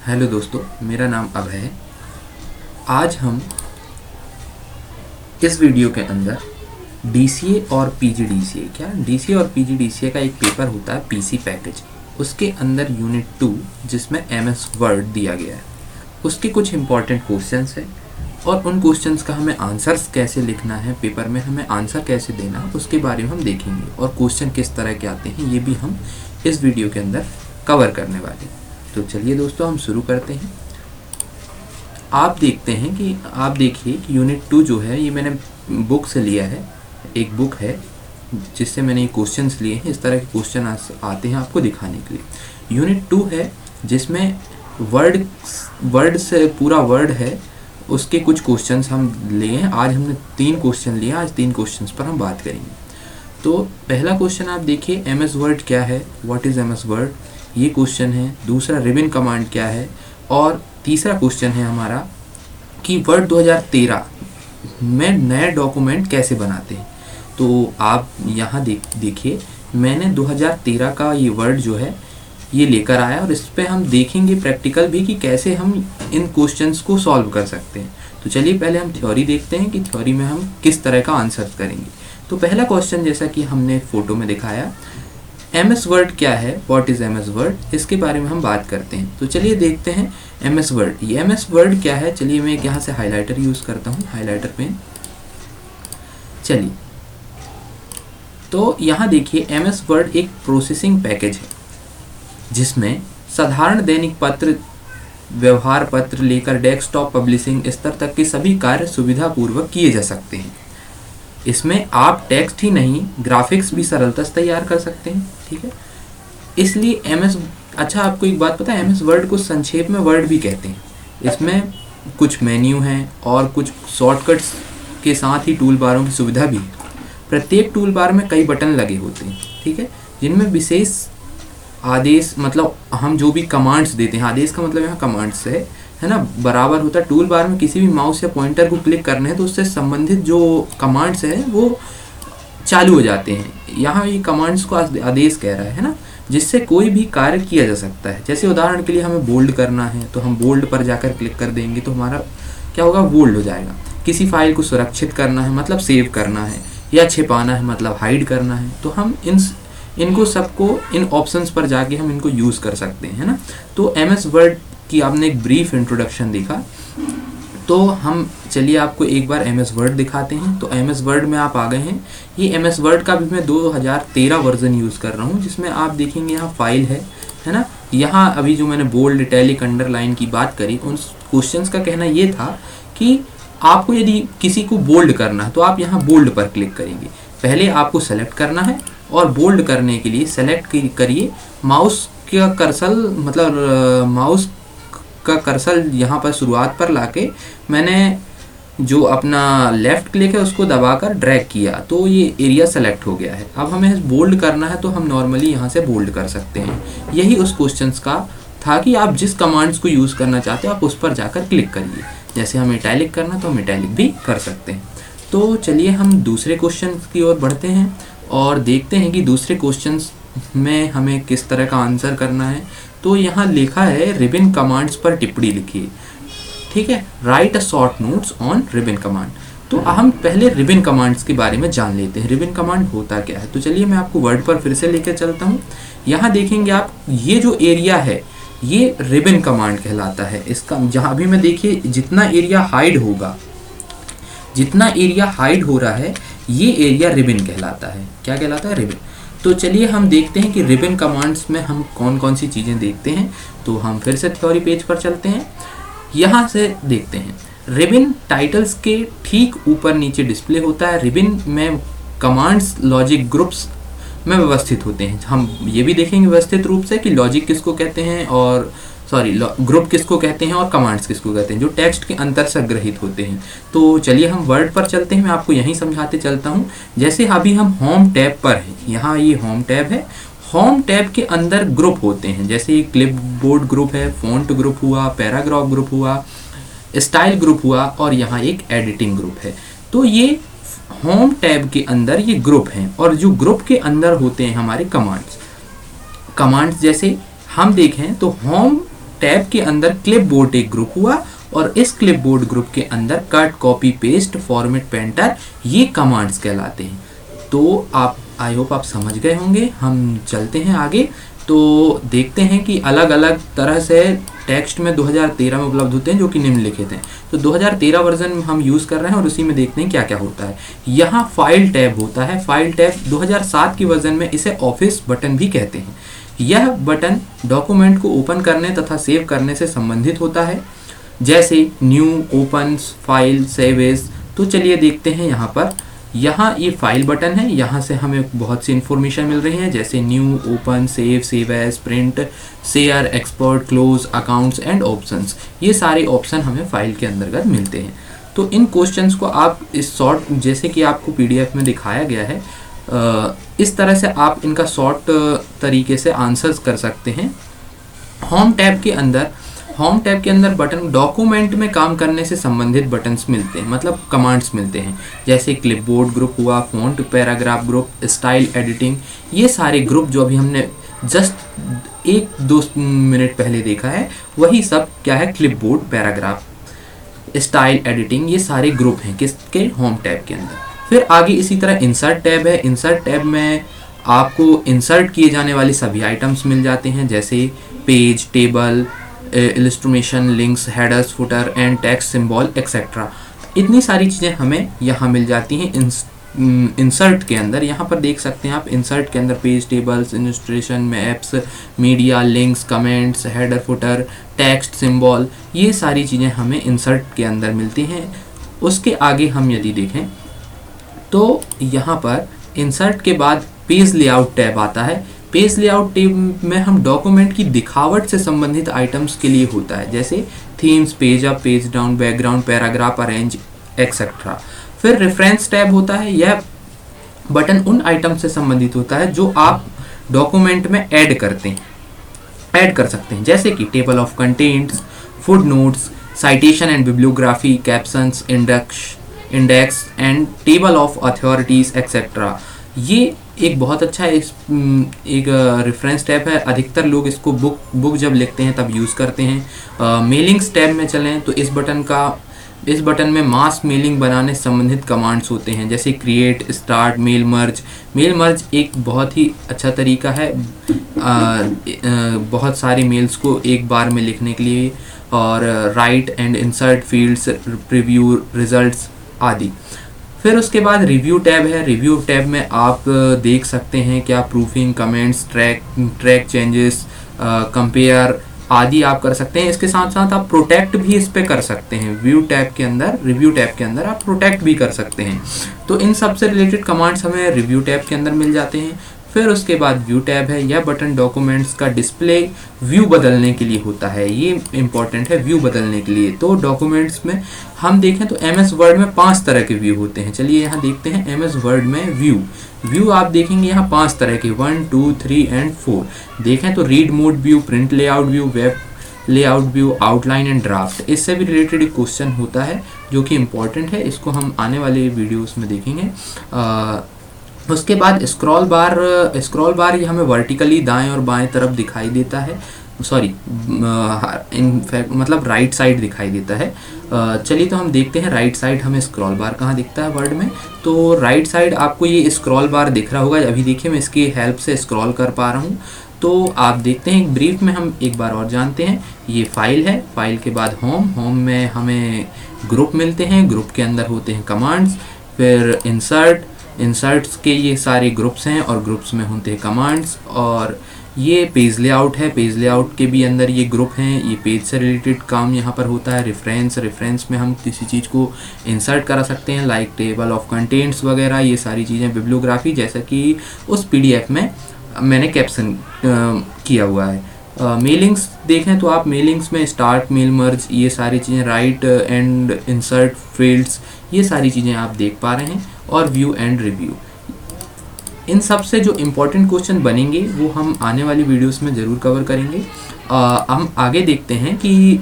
Hello दोस्तों, मेरा नाम अभय है। आज हम इस वीडियो के अंदर डीसीए और पीजीडीसीए डीसीए और पीजीडीसीए का एक पेपर होता है पीसी पैकेज, उसके अंदर यूनिट 2 जिसमें एमएस वर्ड दिया गया है, उसके कुछ इम्पॉर्टेंट क्वेश्चंस हैं और उन क्वेश्चंस का हमें आंसर्स कैसे लिखना है, पेपर में हमें आंसर कैसे देना, उसके बारे में हम देखेंगे और क्वेश्चन किस तरह के आते हैं ये भी हम इस वीडियो के अंदर कवर करने वाले हैं। तो चलिए दोस्तों, हम शुरू करते हैं। आप देखिए कि यूनिट 2 जो है ये मैंने बुक से लिया है, एक बुक है जिससे मैंने ये क्वेश्चंस लिए हैं। इस तरह के क्वेश्चन आते हैं आपको दिखाने के लिए। यूनिट 2 है जिसमें वर्ड से पूरा वर्ड है, उसके कुछ क्वेश्चंस हम लिए हैं। आज हमने 3 क्वेश्चन लिए, आज 3 क्वेश्चंस पर हम बात करेंगे। तो पहला क्वेश्चन आप देखिए, एमएस वर्ड क्या है, व्हाट इज़ एमएस वर्ड, ये क्वेश्चन है। दूसरा, रिबन कमांड क्या है, और तीसरा क्वेश्चन है हमारा कि वर्ड 2013 में नए डॉक्यूमेंट कैसे बनाते हैं। तो आप यहाँ देखिए, मैंने 2013 का ये वर्ड जो है ये लेकर आया और इस पे हम देखेंगे प्रैक्टिकल भी कि कैसे हम इन क्वेश्चंस को सॉल्व कर सकते हैं। तो चलिए पहले हम थ्योरी देखते हैं कि थ्योरी में हम किस तरह का आंसर करेंगे। तो पहला क्वेश्चन जैसा कि हमने फोटो में दिखाया, एमएस वर्ड क्या है, व्हाट इज़ एमएस वर्ड, इसके बारे में हम बात करते हैं। तो चलिए देखते हैं एमएस वर्ड। ये एमएस वर्ड क्या है, चलिए मैं यहाँ से हाइलाइटर यूज़ करता हूँ, हाइलाइटर पेन। चलिए, तो यहाँ देखिए एमएस वर्ड एक प्रोसेसिंग पैकेज है जिसमें साधारण दैनिक पत्र, व्यवहार पत्र लेकर डेस्कटॉप पब्लिशिंग स्तर तक के सभी कार्य सुविधापूर्वक किए जा सकते हैं। इसमें आप टेक्स्ट ही नहीं, ग्राफिक्स भी सरलता से तैयार कर सकते हैं। ठीक है, इसलिए एमएस, अच्छा आपको एक बात पता है, एमएस वर्ड को संक्षेप में वर्ड भी कहते हैं। इसमें कुछ मेन्यू हैं और कुछ शॉर्टकट्स के साथ ही टूल बारों की सुविधा भी है। प्रत्येक टूल बार में कई बटन लगे होते हैं, ठीक है, जिनमें विशेष आदेश, मतलब हम जो भी कमांड्स देते हैं, आदेश का मतलब यहाँ कमांड्स है ना, बराबर होता है। टूल बार में किसी भी माउस या पॉइंटर को क्लिक करने हैं तो उससे संबंधित जो कमांड्स हैं वो चालू हो जाते हैं। यहाँ ये कमांड्स को आदेश कह रहा है ना, जिससे कोई भी कार्य किया जा सकता है। जैसे उदाहरण के लिए हमें बोल्ड करना है तो हम बोल्ड पर जाकर क्लिक कर देंगे तो हमारा क्या होगा, बोल्ड हो जाएगा। किसी फाइल को सुरक्षित करना है मतलब सेव करना है, या छिपाना है मतलब हाइड करना है, तो हम इनको सबको इन ऑप्शंस पर जाके हम इनको यूज़ कर सकते हैं, है ना। तो एमएस वर्ड की आपने एक ब्रीफ इंट्रोडक्शन देखा, तो हम चलिए आपको एक बार एमएस वर्ड दिखाते हैं। तो एमएस वर्ड में आप आ गए हैं। ये एमएस वर्ड का भी मैं 2013 वर्जन यूज़ कर रहा हूँ, जिसमें आप देखेंगे यहाँ फाइल है ना। यहाँ अभी जो मैंने बोल्ड, इटैलिक, अंडरलाइन की बात करी, उन क्वेश्चंस का कहना ये था कि आपको यदि किसी को बोल्ड करना है तो आप यहाँ बोल्ड पर क्लिक करेंगे। पहले आपको सेलेक्ट करना है और बोल्ड करने के लिए सेलेक्ट करिए, माउस का कर्सर, मतलब माउस का कर्सर यहाँ पर शुरुआत पर लाके मैंने जो अपना लेफ्ट क्लिक है उसको दबाकर ड्रैग किया तो ये एरिया सेलेक्ट हो गया है। अब हमें बोल्ड करना है तो हम नॉर्मली यहाँ से बोल्ड कर सकते हैं। यही उस क्वेश्चंस का था कि आप जिस कमांड्स को यूज़ करना चाहते हो आप उस पर जाकर क्लिक करिए। जैसे हमें इटैलिक करना तो हम इटैलिक भी कर सकते हैं। तो चलिए हम दूसरे क्वेश्चन की ओर बढ़ते हैं और देखते हैं कि दूसरे क्वेश्चंस में हमें किस तरह का आंसर करना है। तो यहाँ लिखा है रिबन कमांड्स पर टिप्पणी लिखिए, ठीक है, right a short notes on ribbon command. तो हम पहले रिबन कमांड्स के बारे में जान लेते हैं, रिबन कमांड होता क्या है। तो चलिए मैं आपको वर्ड पर फिर से लेकर चलता हूँ। यहाँ देखेंगे आप, ये जो एरिया है ये रिबन कमांड कहलाता है। इसका जहाँ भी मैं देखिए जितना एरिया हाइड होगा, जितना एरिया हाइड हो रहा है ये एरिया रिबन कहलाता है। क्या कहलाता है, रिबन। तो चलिए हम देखते हैं कि रिबन कमांड्स में हम कौन कौन सी चीज़ें देखते हैं। तो हम फिर से थ्योरी पेज पर चलते हैं, यहाँ से देखते हैं। रिबन टाइटल्स के ठीक ऊपर नीचे डिस्प्ले होता है। रिबन में कमांड्स लॉजिक ग्रुप्स में व्यवस्थित होते हैं। हम ये भी देखेंगे व्यवस्थित रूप से कि लॉजिक किसको कहते हैं और ग्रुप किसको कहते हैं और कमांड्स किसको कहते हैं, जो टेक्स्ट के अंतर संग्रहित होते हैं। तो चलिए हम वर्ड पर चलते हैं, मैं आपको यहीं समझाते चलता हूँ। जैसे अभी हम होम टैब पर हैं, यहाँ ये होम टैब है। होम टैब के अंदर ग्रुप होते हैं, जैसे ये क्लिपबोर्ड ग्रुप है, फॉन्ट ग्रुप हुआ, पैराग्राफ ग्रुप हुआ, स्टाइल ग्रुप हुआ और यहाँ एक एडिटिंग ग्रुप है। तो ये होम टैब के अंदर ये ग्रुप हैं और जो ग्रुप के अंदर होते हैं हमारे कमांड्स। जैसे हम देखें तो होम टैब के अंदर क्लिपबोर्ड एक ग्रुप हुआ और इस क्लिपबोर्ड ग्रुप के अंदर cut, copy, paste, format, painter ये कमांड्स कहलाते हैं। तो आप आई होप आप समझ गए होंगे। हम चलते हैं आगे तो देखते हैं कि अलग अलग तरह से टेक्स्ट में 2013 में उपलब्ध होते हैं जो कि निम्नलिखित हैं। तो 2013 वर्जन हम यूज़ कर रहे हैं और उसी में देखते हैं क्या क्या होता है। यहाँ फाइल टैब होता है। फाइल टैब 2007 की वर्जन में इसे ऑफिस बटन भी कहते हैं। यह बटन डॉक्यूमेंट को ओपन करने तथा सेव करने से संबंधित होता है, जैसे new, open, file, save as. तो चलिए देखते हैं यहाँ पर। यहाँ ये फाइल बटन है, यहाँ से हमें बहुत सी इन्फॉर्मेशन मिल रही है जैसे new, open, save, save as, print, share, export, close, accounts and options. ये सारे ऑप्शन हमें फाइल के अंतर्गत मिलते हैं। तो इन क्वेश्चंस को आप इस शॉर्ट, जैसे कि आपको पीडीएफ में दिखाया गया है, इस तरह से आप इनका शॉर्ट तरीके से आंसर्स कर सकते हैं। होम टैब के अंदर बटन डॉक्यूमेंट में काम करने से संबंधित बटन्स मिलते हैं, मतलब कमांड्स मिलते हैं, जैसे क्लिपबोर्ड ग्रुप हुआ, font, paragraph group, style editing. ये सारे ग्रुप जो अभी हमने जस्ट 1-2 मिनट पहले देखा है, वही सब क्या है, क्लिपबोर्ड, पैराग्राफ, स्टाइल एडिटिंग, ये सारे ग्रुप हैं किसके, होम टैब के अंदर। फिर आगे इसी तरह इंसर्ट टैब है। इंसर्ट टैब में आपको इंसर्ट किए जाने वाली सभी आइटम्स मिल जाते हैं, जैसे page, table, illustration, links, headers, footer and text symbol etcetera. इतनी सारी चीज़ें हमें यहाँ मिल जाती हैं इंसर्ट के अंदर। यहाँ पर देख सकते हैं आप, इंसर्ट के अंदर page, tables, illustration, maps, media, links, comments, header, footer, text, symbol, ये सारी चीज़ें हमें इंसर्ट के अंदर मिलती हैं। उसके आगे हम यदि देखें तो यहाँ पर इंसर्ट के बाद पेज लेआउट टैब आता है। पेज लेआउट टैब में हम डॉक्यूमेंट की दिखावट से संबंधित आइटम्स के लिए होता है, जैसे themes, page up, page down, background, paragraph, arrange etcetera. फिर रेफरेंस टैब होता है। यह बटन उन आइटम से संबंधित होता है जो आप डॉक्यूमेंट में ऐड कर सकते हैं, जैसे कि table of contents, foot notes, citation and bibliography, captions, index and table of authorities etcetera. ये एक बहुत अच्छा एक रेफरेंस टैब है। अधिकतर लोग इसको बुक जब लिखते हैं तब यूज़ करते हैं। मेलिंग्स टैब में चलें तो इस बटन में मास मेलिंग बनाने से संबंधित कमांड्स होते हैं, जैसे create, start, mail merge. Mail merge एक बहुत ही अच्छा तरीका है बहुत सारे मेल्स को एक बार में लिखने के लिए, और right and insert fields, preview, results आदि। फिर उसके बाद रिव्यू टैब है। रिव्यू टैब में आप देख सकते हैं क्या, proofing, comments, track changes, compare आदि आप कर सकते हैं। इसके साथ साथ आप प्रोटेक्ट भी इस पे कर सकते हैं। रिव्यू टैब के अंदर आप प्रोटेक्ट भी कर सकते हैं। तो इन सब से रिलेटेड कमांड्स हमें रिव्यू टैब के अंदर मिल जाते हैं। फिर उसके बाद व्यू टैब है। यह बटन डॉक्यूमेंट्स का डिस्प्ले व्यू बदलने के लिए होता है। ये इंपॉर्टेंट है, व्यू बदलने के लिए। तो डॉक्यूमेंट्स में हम देखें तो एमएस वर्ड में 5 तरह के व्यू होते हैं। चलिए यहाँ देखते हैं एमएस वर्ड में व्यू आप देखेंगे यहाँ 5 तरह के, 1, 2, 3 एंड 4 देखें तो read mode view, print layout view, web layout view, outline and draft. इससे भी रिलेटेड एक क्वेश्चन होता है जो कि इम्पोर्टेंट है, इसको हम आने वाले वीडियोस में देखेंगे। उसके बाद स्क्रॉल बार ये हमें वर्टिकली दाएं और बाएं तरफ दिखाई देता है, इनफैक्ट मतलब राइट साइड दिखाई देता है। चलिए तो हम देखते हैं राइट साइड हमें स्क्रॉल बार कहाँ दिखता है वर्ड में। तो राइट साइड आपको ये स्क्रॉल बार दिख रहा होगा। अभी देखिए मैं इसकी हेल्प से स्क्रॉल कर पा रहा हूँ। तो आप देखते हैं ब्रीफ में हम एक बार और जानते हैं। ये फाइल है, फाइल के बाद होम में हमें ग्रुप मिलते हैं, ग्रुप के अंदर होते हैं कमांड्स। फिर इंसर्ट्स के ये सारे ग्रुप्स हैं और ग्रुप्स में होते हैं कमांड्स। और ये पेज लेआउट है, पेज लेआउट के भी अंदर ये ग्रुप हैं। ये पेज से रिलेटेड काम यहाँ पर होता है। रेफरेंस में हम किसी चीज़ को इंसर्ट करा सकते हैं, लाइक टेबल ऑफ कंटेंट्स वगैरह, ये सारी चीज़ें। बिब्लियोग्राफी जैसा कि उस पीडीएफ में मैंने कैप्शन किया हुआ है। मेलिंग्स देखें तो आप मेलिंग्स में स्टार्ट, मेल मर्ज, ये सारी चीज़ें, राइट एंड इंसर्ट फील्ड्स, ये सारी चीज़ें आप देख पा रहे हैं। और व्यू एंड रिव्यू, इन सब से जो इम्पोर्टेंट क्वेश्चन बनेंगे वो हम आने वाली वीडियोस में ज़रूर कवर करेंगे। हम आगे देखते हैं कि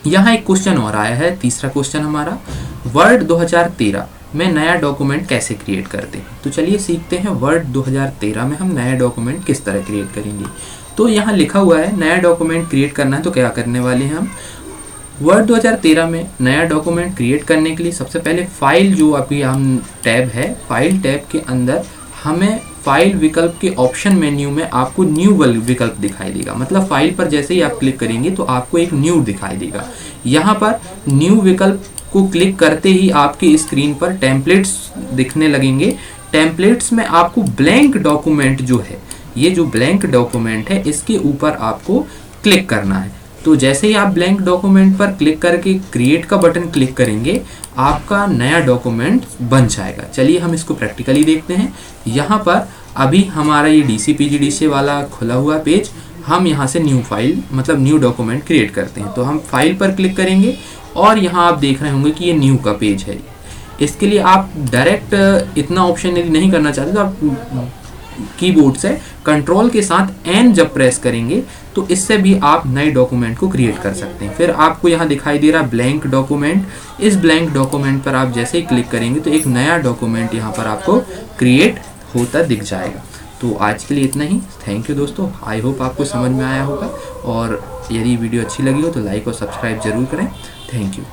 यहाँ एक क्वेश्चन और आया है, तीसरा क्वेश्चन हमारा, वर्ड 2013 में नया डॉक्यूमेंट कैसे क्रिएट करते हैं। तो चलिए सीखते हैं वर्ड 2013 में हम नया डॉक्यूमेंट किस तरह क्रिएट करेंगे। तो यहाँ लिखा हुआ है नया डॉक्यूमेंट क्रिएट करना है, तो क्या करने वाले हैं हम वर्ड 2013 में नया डॉक्यूमेंट क्रिएट करने के लिए सबसे पहले फाइल जो अभी हम टैब है, फाइल टैब के अंदर हमें फाइल विकल्प के ऑप्शन मेन्यू में आपको न्यू विकल्प दिखाई देगा। मतलब फाइल पर जैसे ही आप क्लिक करेंगे तो आपको एक न्यू दिखाई देगा। यहाँ पर न्यू विकल्प को क्लिक करते ही आपकी स्क्रीन पर टेम्पलेट्स दिखने लगेंगे। टेम्पलेट्स में आपको ब्लैंक डॉक्यूमेंट जो है, ये जो ब्लैंक डॉक्यूमेंट है इसके ऊपर आपको क्लिक करना है। तो जैसे ही आप ब्लैंक डॉक्यूमेंट पर क्लिक करके क्रिएट का बटन क्लिक करेंगे आपका नया डॉक्यूमेंट बन जाएगा। चलिए हम इसको प्रैक्टिकली देखते हैं। यहाँ पर अभी हमारा ये DCPGDCA वाला खुला हुआ पेज, हम यहाँ से न्यू फाइल मतलब न्यू डॉक्यूमेंट क्रिएट करते हैं। तो हम फाइल पर क्लिक करेंगे और यहाँ आप देख रहे होंगे कि ये न्यू का पेज है। इसके लिए आप डायरेक्ट इतना ऑप्शन यदि नहीं करना चाहते तो आप कीबोर्ड से कंट्रोल के साथ एन जब प्रेस करेंगे तो इससे भी आप नए डॉक्यूमेंट को क्रिएट कर सकते हैं। फिर आपको यहाँ दिखाई दे रहा ब्लैंक डॉक्यूमेंट, इस ब्लैंक डॉक्यूमेंट पर आप जैसे ही क्लिक करेंगे तो एक नया डॉक्यूमेंट यहाँ पर आपको क्रिएट होता दिख जाएगा। तो आज के लिए इतना ही। थैंक यू दोस्तों, आई होप आपको समझ में आया होगा, और यदि वीडियो अच्छी लगी हो तो लाइक और सब्सक्राइब जरूर करें। Thank you.